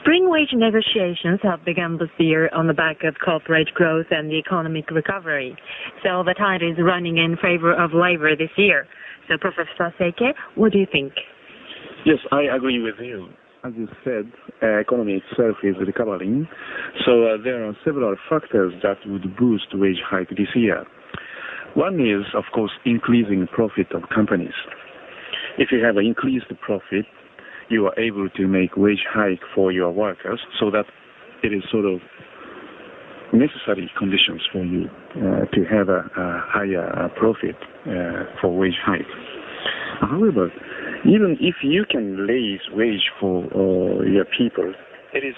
Spring wage negotiations have begun this year on the back of corporate growth and the economic recovery. So the tide is running in favor of labor this year. So Professor Seike, what do you think? Yes, I agree with you. As you said, economy itself is recovering. So there are several factors that would boost wage hike this year. One is, of course, increasing profit of companies. If you have an increased profit, you are able to make wage hike for your workers so that it is sort of necessary conditions for you to have a higher profit for wage hike. However, even if you can raise wage for your people, it is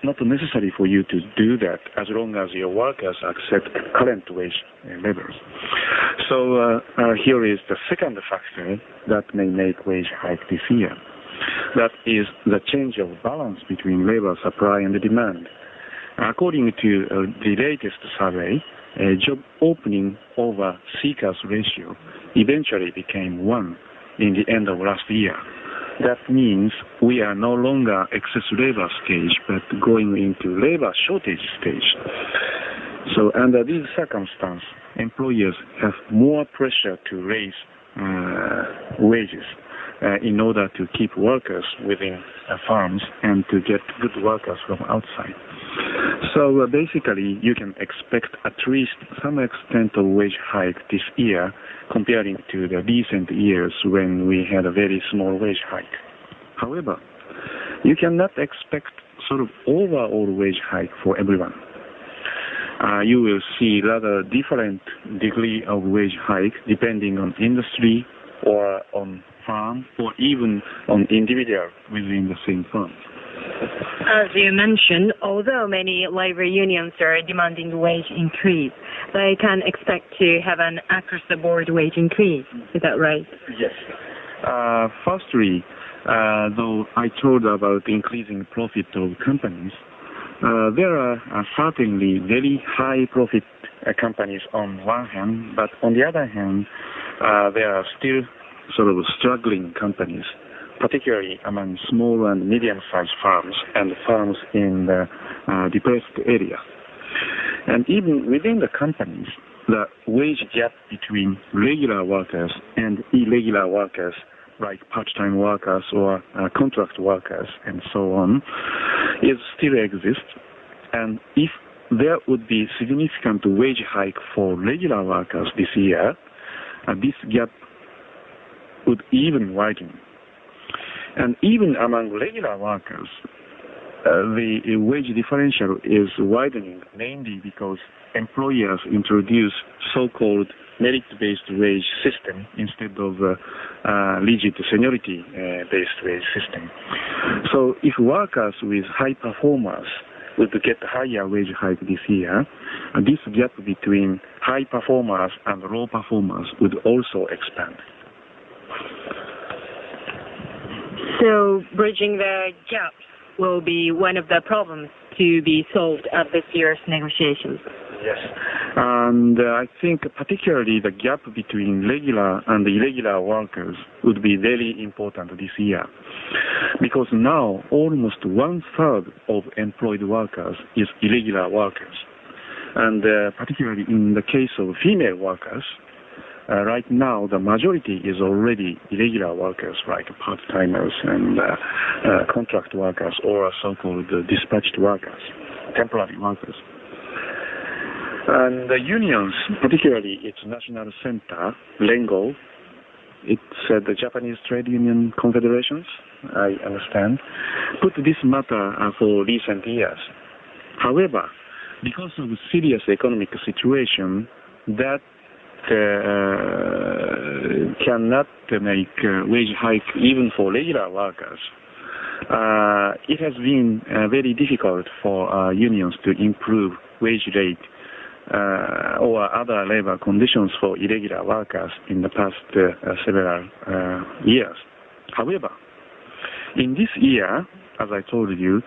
not necessary for you to do that as long as your workers accept current wage levels. So here is the second factor that may make wage hike this year. That is the change of balance between labor supply and demand. According to the latest survey, job opening over seekers ratio eventually became 1 in the end of last year. That means we are no longer excess labor stage, but going into labor shortage stage. So under these circumstances, employers have more pressure to raise wages in order to keep workers within farms and to get good workers from outside. So basically, you can expect at least some extent of wage hike this year comparing to the recent years when we had a very small wage hike. However, you cannot expect sort of overall wage hike for everyone. You will see rather different degree of wage hike depending on industry or on farm or even on individual within the same farm. As you mentioned, although many labor unions are demanding wage increase, they can expect to have an across-the-board wage increase. Is that right? Yes. Firstly, though I told about increasing profit of companies, there are certainly very high profit companies on one hand, but on the other hand, there are still sort of struggling companies, particularly among small and medium-sized farms and farms in the depressed area. And even within the companies, the wage gap between regular workers and irregular workers, like part-time workers or contract workers and so on, still exists. And if there would be significant wage hike for regular workers this year, this gap would even widen. And even among regular workers, the wage differential is widening mainly because employers introduce so-called merit-based wage system instead of rigid seniority-based wage system. So if workers with high performers would get higher wage hike this year, this gap between high performers and low performers would also expand. So bridging the gaps will be one of the problems to be solved at this year's negotiations. Yes. And I think particularly the gap between regular and irregular workers would be very important this year. Because now almost 1/3 of employed workers is irregular workers. And particularly in the case of female workers, right now the majority is already irregular workers like part-timers and contract workers or so-called dispatched workers, temporary workers. And the unions, particularly its national center, Rengo, it's the Japanese Trade Union Confederations, I understand, put this matter for recent years. However, because of the serious economic situation, that cannot make wage hike even for regular workers. It has been very difficult for unions to improve wage rate or other labor conditions for irregular workers in the past several years. However, in this year, as I told you,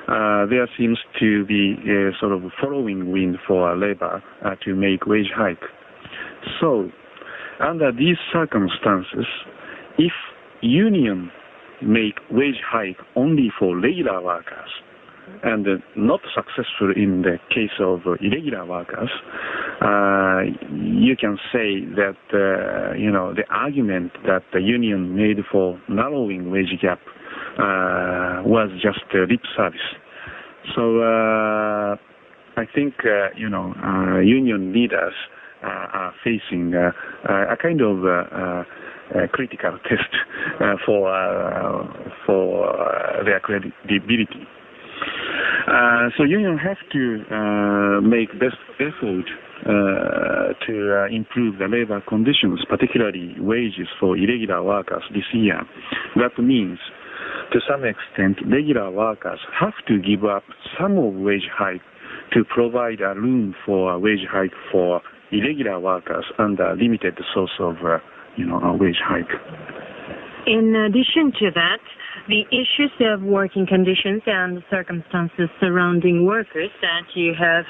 there seems to be a sort of following wind for labor to make wage hike. So, under these circumstances, if union make wage hike only for regular workers, and not successful in the case of irregular workers, you can say that the argument that the union made for narrowing wage gap was just lip service. So I think union leaders are facing a kind of critical test for their credibility. So union have to make best effort to improve the labor conditions, particularly wages for irregular workers this year. That means, to some extent, regular workers have to give up some of wage hike to provide a room for a wage hike for irregular workers and a limited source of a wage hike. In addition to that, the issues of working conditions and circumstances surrounding workers that you have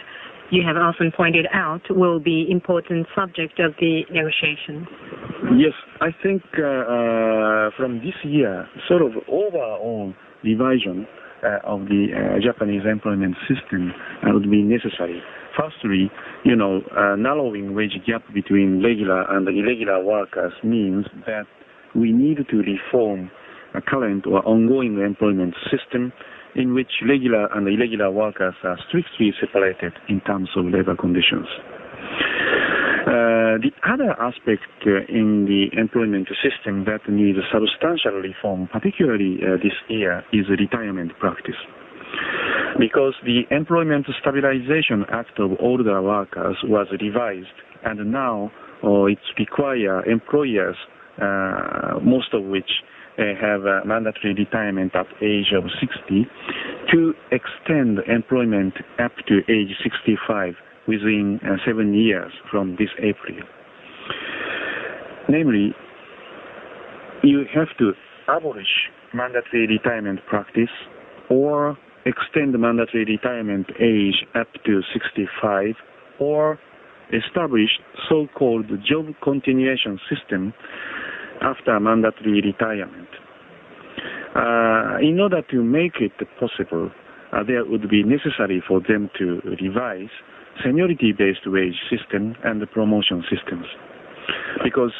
often pointed out will be important subject of the negotiations. Yes, I think from this year, sort of overall revision of the Japanese employment system would be necessary. Firstly, narrowing wage gap between regular and irregular workers means that we need to reform a current or ongoing employment system in which regular and irregular workers are strictly separated in terms of labor conditions. The other aspect in the employment system that needs substantial reform, particularly this year, is retirement practice. Because the Employment Stabilization Act of Older Workers was revised, and now it requires employers, most of which have mandatory retirement at age of 60, to extend employment up to age 65 within 7 years from this April. Namely, you have to abolish mandatory retirement practice or extend mandatory retirement age up to 65 or establish so-called job continuation system after mandatory retirement. In order to make it possible, there would be necessary for them to revise seniority-based wage system and promotion systems. Because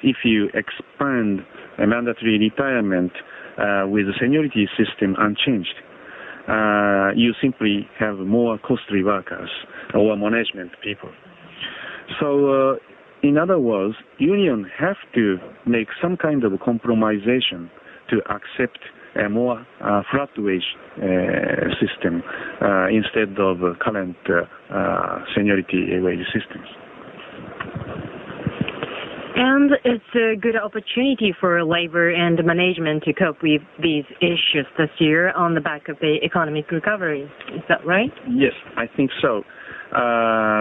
if you expand a mandatory retirement with the seniority system unchanged, you simply have more costly workers or management people. So, in other words, unions have to make some kind of compromisation to accept a more flat wage system instead of current seniority wage systems. And it's a good opportunity for labor and management to cope with these issues this year on the back of the economic recovery. Is that right? Yes, I think so.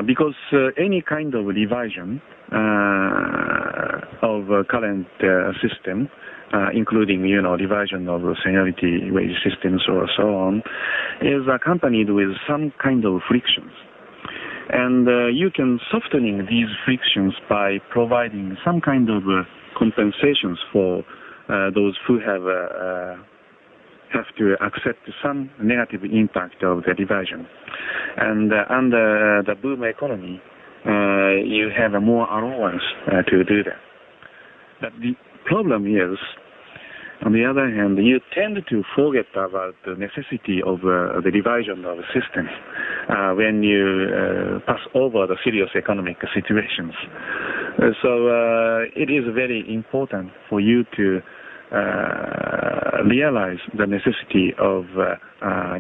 Because any kind of revision of current system, including revision of seniority wage systems or so on, is accompanied with some kind of frictions. And you can softening these frictions by providing some kind of compensations for those who have to accept some negative impact of the revision. And under the boom economy, you have a more allowance to do that. But the problem is, on the other hand, you tend to forget about the necessity of the revision of the system when you pass over the serious economic situations. So it is very important for you to realize the necessity of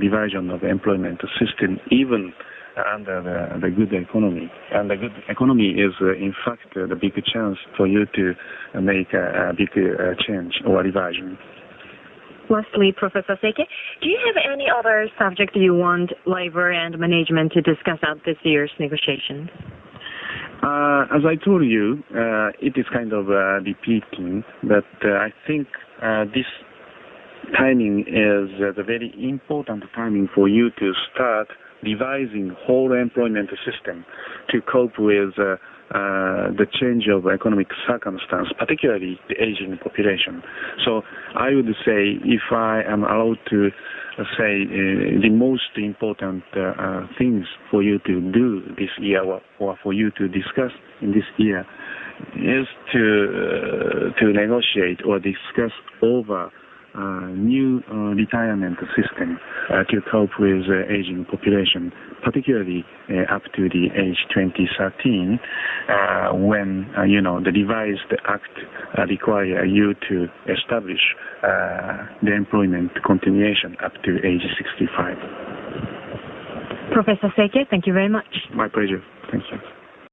revision of the employment system even under the good economy. And the good economy is, in fact, the big chance for you to make a big change or revision. Lastly, Professor Seike, do you have any other subject you want labor and management to discuss at this year's negotiations? As I told you, it is kind of repeating, but I think this timing is the very important timing for you to start revising whole employment system to cope with the change of economic circumstance, particularly the aging population. So I would say, if I am allowed to say the most important things for you to do this year, or for you to discuss in this year, is to negotiate or discuss over new retirement system to cope with aging population, particularly up to the age 2013, when the revised act require you to establish the employment continuation up to age 65. Professor Seike, thank you very much. My pleasure. Thank you.